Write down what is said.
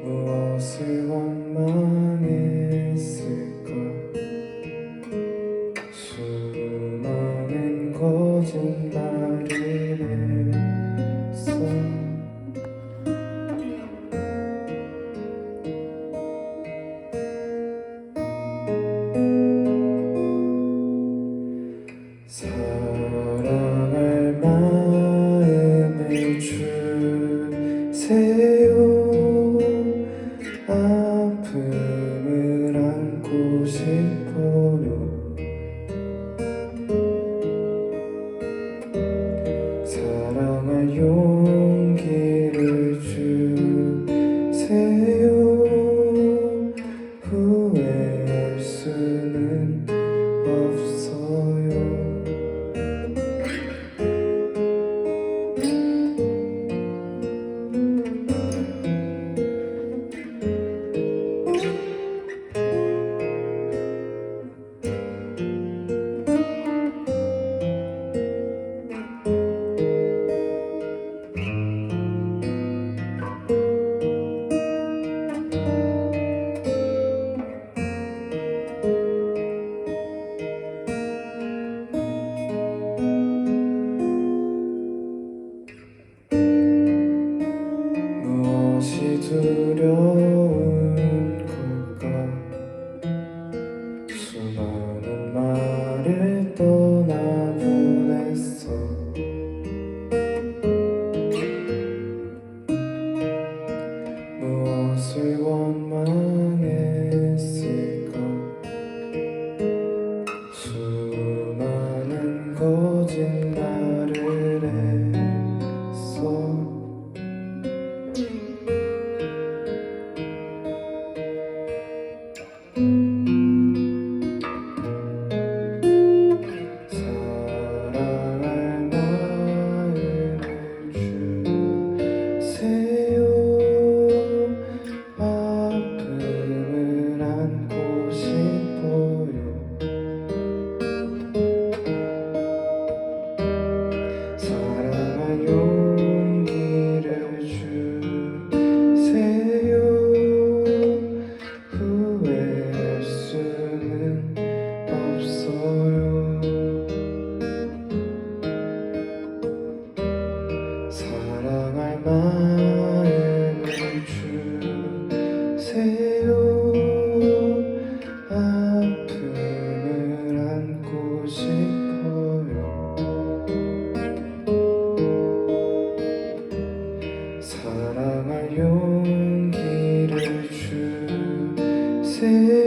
무엇을 원망했을까? 수많은 거짓말을 했어. 사랑할 마음을 주세요. 아픔을 안고 싶어요. 사랑할 용기를 주세요. 후회할 수는 없어요. 무엇이 두려운 걸까? 수많은 말을 떠나보냈어. 무엇을 원망했을까? 수많은 거짓말을 했어. 사랑할 마음을 주세요. 아픔을 안고 싶어요. 사랑할 용기를 주세요. 후회할 수는 없어요. 사랑할 마음을 주세요. 아픔을 안고 싶어요. 사랑할 용기를 주세요.